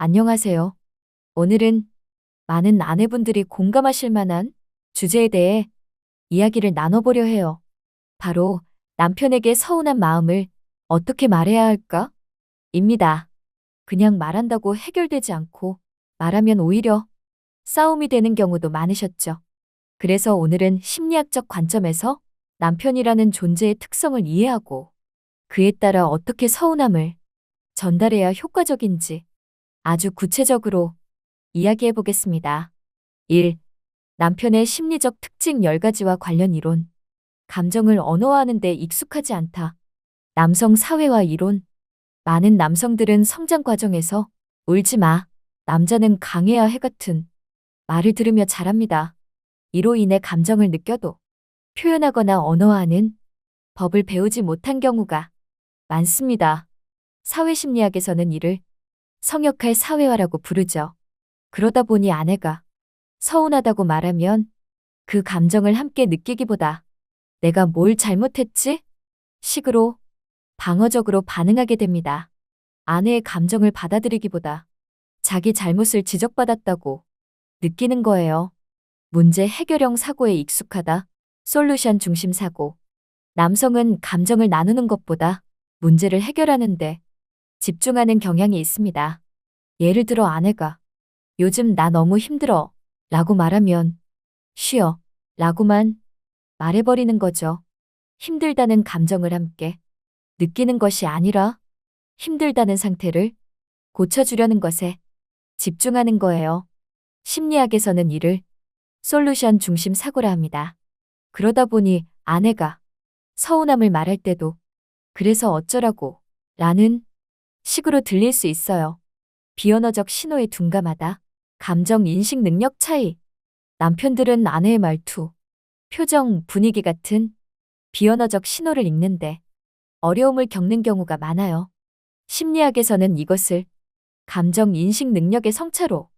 안녕하세요. 오늘은 많은 아내분들이 공감하실 만한 주제에 대해 이야기를 나눠보려 해요. 바로 남편에게 서운한 마음을 어떻게 말해야 할까? 입니다. 그냥 말한다고 해결되지 않고 말하면 오히려 싸움이 되는 경우도 많으셨죠. 그래서 오늘은 심리학적 관점에서 남편이라는 존재의 특성을 이해하고 그에 따라 어떻게 서운함을 전달해야 효과적인지 아주 구체적으로 이야기해 보겠습니다. 1. 남편의 심리적 특징 10가지와 관련 이론. 감정을 언어화하는 데 익숙하지 않다. 남성 사회화 이론. 많은 남성들은 성장 과정에서 울지 마. 남자는 강해야 해 같은 말을 들으며 자랍니다. 이로 인해 감정을 느껴도 표현하거나 언어화하는 법을 배우지 못한 경우가 많습니다. 사회심리학에서는 이를 성역할 사회화라고 부르죠. 그러다 보니 아내가 서운하다고 말하면 그 감정을 함께 느끼기보다 내가 뭘 잘못했지? 식으로 방어적으로 반응하게 됩니다. 아내의 감정을 받아들이기보다 자기 잘못을 지적받았다고 느끼는 거예요. 문제 해결형 사고에 익숙하다. 솔루션 중심 사고. 남성은 감정을 나누는 것보다 문제를 해결하는데 집중하는 경향이 있습니다. 예를 들어 아내가 요즘 나 너무 힘들어 라고 말하면 쉬어 라고만 말해버리는 거죠. 힘들다는 감정을 함께 느끼는 것이 아니라 힘들다는 상태를 고쳐주려는 것에 집중하는 거예요. 심리학에서는 이를 솔루션 중심 사고라 합니다. 그러다 보니 아내가 서운함을 말할 때도 그래서 어쩌라고 라는 식으로 들릴 수 있어요. 비언어적 신호에 둔감하다. 감정 인식 능력 차이. 남편들은 아내의 말투, 표정, 분위기 같은 비언어적 신호를 읽는데 어려움을 겪는 경우가 많아요. 심리학에서는 이것을 감정 인식 능력의 성차로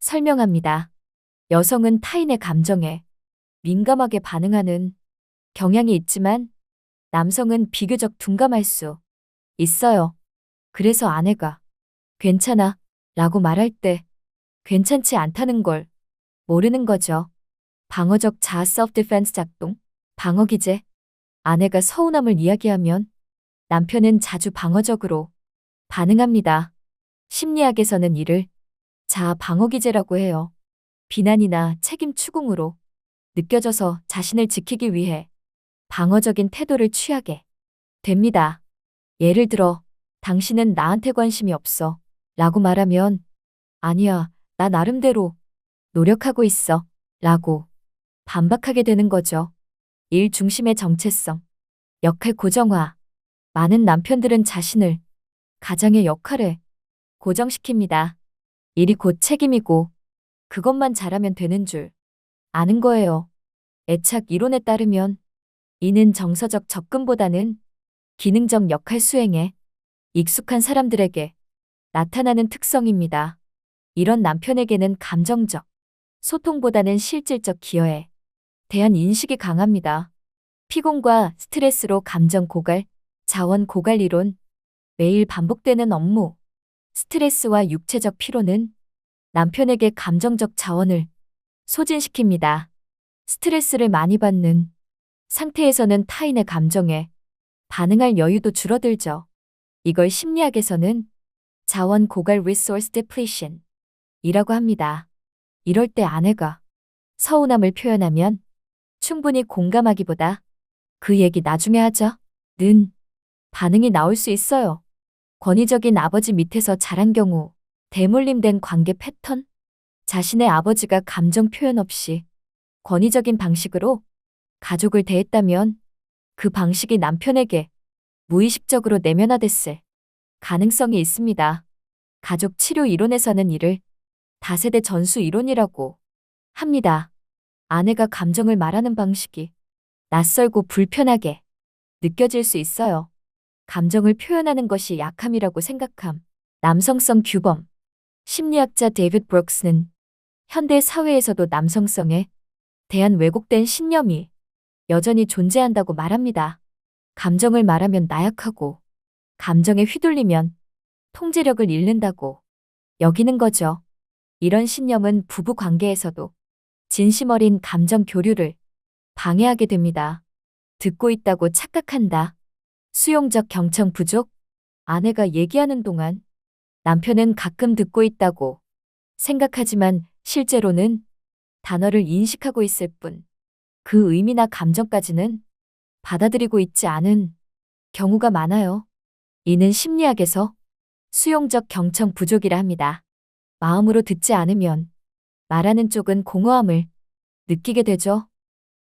설명합니다. 여성은 타인의 감정에 민감하게 반응하는 경향이 있지만 남성은 비교적 둔감할 수 있어요. 그래서 아내가 괜찮아 라고 말할 때 괜찮지 않다는 걸 모르는 거죠. 방어적 자아 self-defense 작동, 방어기제. 아내가 서운함을 이야기하면 남편은 자주 방어적으로 반응합니다. 심리학에서는 이를 자아 방어기제라고 해요. 비난이나 책임 추궁으로 느껴져서 자신을 지키기 위해 방어적인 태도를 취하게 됩니다. 예를 들어, 당신은 나한테 관심이 없어 라고 말하면 아니야, 나 나름대로 노력하고 있어 라고 반박하게 되는 거죠. 일 중심의 정체성, 역할 고정화. 많은 남편들은 자신을 가장의 역할에 고정시킵니다. 일이 곧 책임이고 그것만 잘하면 되는 줄 아는 거예요. 애착 이론에 따르면 이는 정서적 접근보다는 기능적 역할 수행에 익숙한 사람들에게 나타나는 특성입니다. 이런 남편에게는 감정적 소통보다는 실질적 기여에 대한 인식이 강합니다. 피곤과 스트레스로 감정 고갈, 자원 고갈 이론. 매일 반복되는 업무, 스트레스와 육체적 피로는 남편에게 감정적 자원을 소진시킵니다. 스트레스를 많이 받는 상태에서는 타인의 감정에 반응할 여유도 줄어들죠. 이걸 심리학에서는 자원 고갈 resource depletion 이라고 합니다. 이럴 때 아내가 서운함을 표현하면 충분히 공감하기보다 그 얘기 나중에 하자 는 반응이 나올 수 있어요. 권위적인 아버지 밑에서 자란 경우 대물림된 관계 패턴. 자신의 아버지가 감정 표현 없이 권위적인 방식으로 가족을 대했다면 그 방식이 남편에게 무의식적으로 내면화됐을 가능성이 있습니다. 가족 치료 이론에서는 이를 다세대 전수 이론이라고 합니다. 아내가 감정을 말하는 방식이 낯설고 불편하게 느껴질 수 있어요. 감정을 표현하는 것이 약함이라고 생각함. 남성성 규범. 심리학자 데이비드 브룩스는 현대 사회에서도 남성성에 대한 왜곡된 신념이 여전히 존재한다고 말합니다. 감정을 말하면 나약하고 감정에 휘둘리면 통제력을 잃는다고 여기는 거죠. 이런 신념은 부부 관계에서도 진심 어린 감정 교류를 방해하게 됩니다. 듣고 있다고 착각한다. 수용적 경청 부족. 아내가 얘기하는 동안 남편은 가끔 듣고 있다고 생각하지만 실제로는 단어를 인식하고 있을 뿐 그 의미나 감정까지는 받아들이고 있지 않은 경우가 많아요. 이는 심리학에서 수용적 경청 부족이라 합니다. 마음으로 듣지 않으면 말하는 쪽은 공허함을 느끼게 되죠.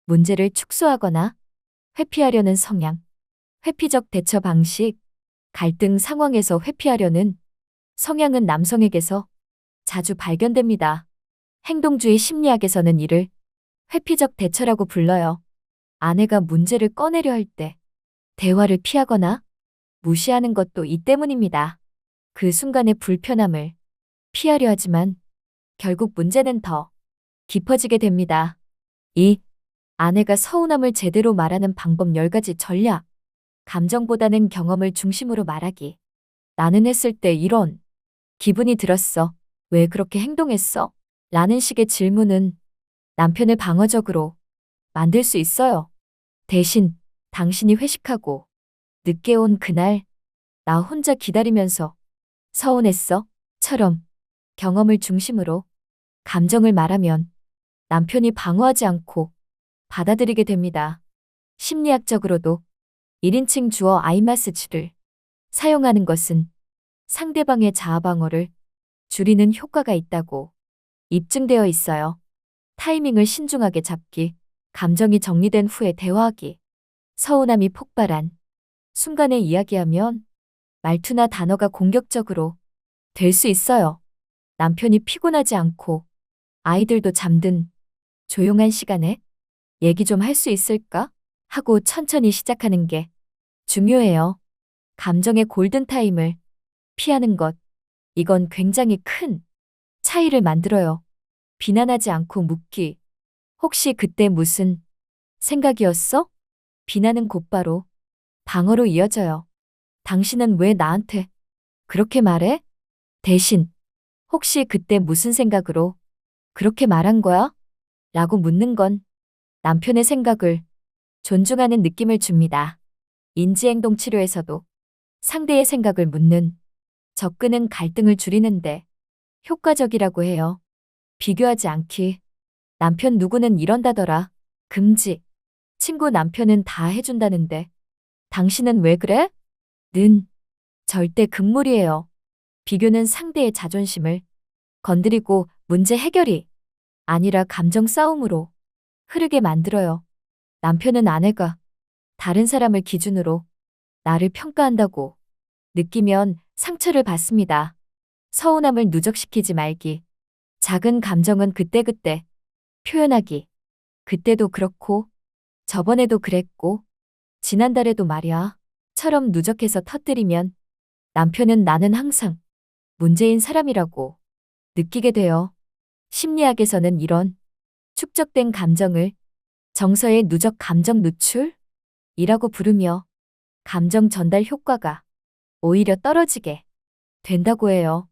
문제를 축소하거나 회피하려는 성향, 회피적 대처 방식, 갈등 상황에서 회피하려는 성향은 남성에게서 자주 발견됩니다. 행동주의 심리학에서는 이를 회피적 대처라고 불러요. 아내가 문제를 꺼내려 할 때 대화를 피하거나 무시하는 것도 이 때문입니다. 그 순간의 불편함을 피하려 하지만 결국 문제는 더 깊어지게 됩니다. 이 아내가 서운함을 제대로 말하는 방법 10가지 전략. 감정보다는 경험을 중심으로 말하기. 나는 했을 때 이런 기분이 들었어. 왜 그렇게 행동했어? 라는 식의 질문은 남편을 방어적으로 만들 수 있어요. 대신 당신이 회식하고 늦게 온 그날 나 혼자 기다리면서 서운했어? 처럼 경험을 중심으로 감정을 말하면 남편이 방어하지 않고 받아들이게 됩니다. 심리학적으로도 1인칭 주어 아이마스치를 사용하는 것은 상대방의 자아방어를 줄이는 효과가 있다고 입증되어 있어요. 타이밍을 신중하게 잡기, 감정이 정리된 후에 대화하기, 서운함이 폭발한 순간에 이야기하면 말투나 단어가 공격적으로 될 수 있어요. 남편이 피곤하지 않고 아이들도 잠든 조용한 시간에 얘기 좀 할 수 있을까? 하고 천천히 시작하는 게 중요해요. 감정의 골든타임을 피하는 것. 이건 굉장히 큰 차이를 만들어요. 비난하지 않고 묻기. 혹시 그때 무슨 생각이었어? 비난은 곧바로 방어로 이어져요. 당신은 왜 나한테 그렇게 말해? 대신 혹시 그때 무슨 생각으로 그렇게 말한 거야? 라고 묻는 건 남편의 생각을 존중하는 느낌을 줍니다. 인지행동 치료에서도 상대의 생각을 묻는 접근은 갈등을 줄이는데 효과적이라고 해요. 비교하지 않기. 남편 누구는 이런다더라. 금지. 친구 남편은 다 해준다는데 당신은 왜 그래? 는 절대 금물이에요. 비교는 상대의 자존심을 건드리고 문제 해결이 아니라 감정 싸움으로 흐르게 만들어요. 남편은 아내가 다른 사람을 기준으로 나를 평가한다고 느끼면 상처를 받습니다. 서운함을 누적시키지 말기. 작은 감정은 그때그때 표현하기. 그때도 그렇고, 저번에도 그랬고, 지난달에도 말이야. 처럼 누적해서 터뜨리면 남편은 나는 항상 문제인 사람이라고 느끼게 돼요. 심리학에서는 이런 축적된 감정을 정서의 누적 감정 누출이라고 부르며 감정 전달 효과가 오히려 떨어지게 된다고 해요.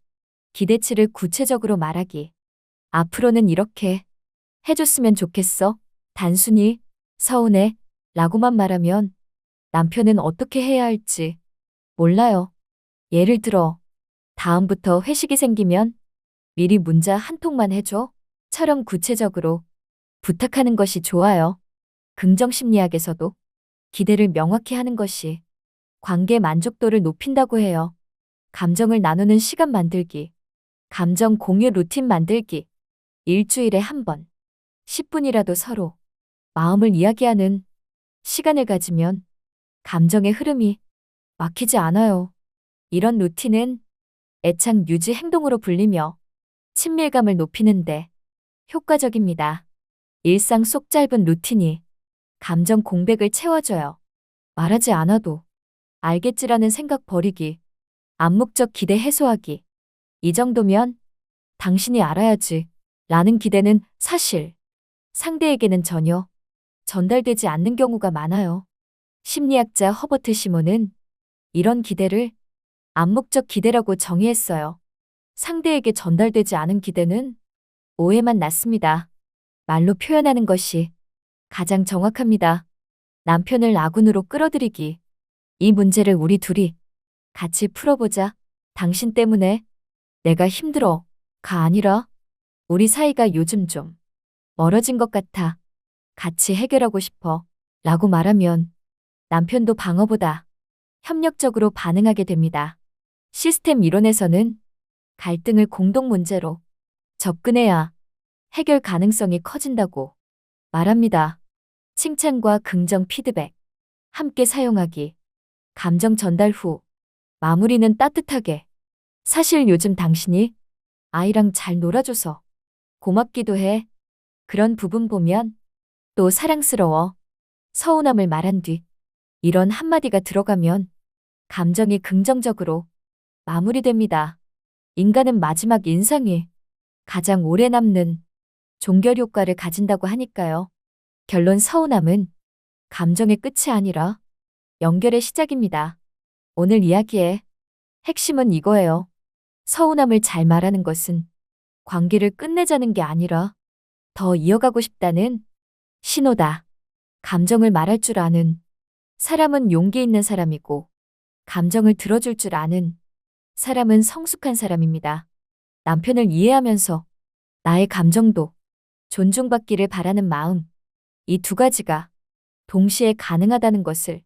기대치를 구체적으로 말하기. 앞으로는 이렇게 해줬으면 좋겠어. 단순히 서운해 라고만 말하면 남편은 어떻게 해야 할지 몰라요. 예를 들어, 다음부터 회식이 생기면 미리 문자 한 통만 해줘. 처럼 구체적으로 부탁하는 것이 좋아요. 긍정심리학에서도 기대를 명확히 하는 것이 관계 만족도를 높인다고 해요. 감정을 나누는 시간 만들기, 감정 공유 루틴 만들기, 일주일에 한 번, 10분이라도 서로 마음을 이야기하는 시간을 가지면 감정의 흐름이 막히지 않아요. 이런 루틴은 애착 유지 행동으로 불리며 친밀감을 높이는데 효과적입니다. 일상 속 짧은 루틴이 감정 공백을 채워줘요. 말하지 않아도 알겠지라는 생각 버리기, 암묵적 기대 해소하기. 이 정도면 당신이 알아야지 라는 기대는 사실 상대에게는 전혀 전달되지 않는 경우가 많아요. 심리학자 허버트 시몬은 이런 기대를 암묵적 기대라고 정의했어요. 상대에게 전달되지 않은 기대는 오해만 낳습니다. 말로 표현하는 것이 가장 정확합니다. 남편을 아군으로 끌어들이기. 이 문제를 우리 둘이 같이 풀어보자. 당신 때문에 내가 힘들어. 가 아니라 우리 사이가 요즘 좀 멀어진 것 같아. 같이 해결하고 싶어. 라고 말하면 남편도 방어보다 협력적으로 반응하게 됩니다. 시스템 이론에서는 갈등을 공동 문제로 접근해야 해결 가능성이 커진다고 말합니다. 칭찬과 긍정 피드백, 함께 사용하기, 감정 전달 후 마무리는 따뜻하게. 사실 요즘 당신이 아이랑 잘 놀아줘서 고맙기도 해. 그런 부분 보면 또 사랑스러워. 서운함을 말한 뒤 이런 한마디가 들어가면 감정이 긍정적으로 마무리됩니다. 인간은 마지막 인상이 가장 오래 남는 종결 효과를 가진다고 하니까요. 결론 서운함은 감정의 끝이 아니라 연결의 시작입니다. 오늘 이야기의 핵심은 이거예요. 서운함을 잘 말하는 것은 관계를 끝내자는 게 아니라 더 이어가고 싶다는 신호다. 감정을 말할 줄 아는 사람은 용기 있는 사람이고, 감정을 들어줄 줄 아는 사람은 성숙한 사람입니다. 남편을 이해하면서 나의 감정도 존중받기를 바라는 마음, 이 두 가지가 동시에 가능하다는 것을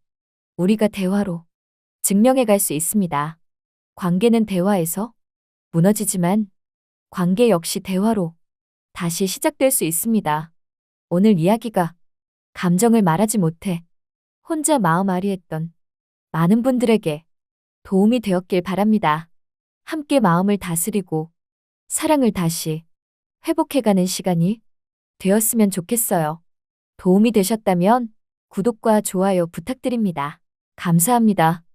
우리가 대화로 증명해 갈 수 있습니다. 관계는 대화에서 무너지지만 관계 역시 대화로 다시 시작될 수 있습니다. 오늘 이야기가 감정을 말하지 못해 혼자 마음 아리했던 많은 분들에게 도움이 되었길 바랍니다. 함께 마음을 다스리고 사랑을 다시 회복해가는 시간이 되었으면 좋겠어요. 도움이 되셨다면 구독과 좋아요 부탁드립니다. 감사합니다.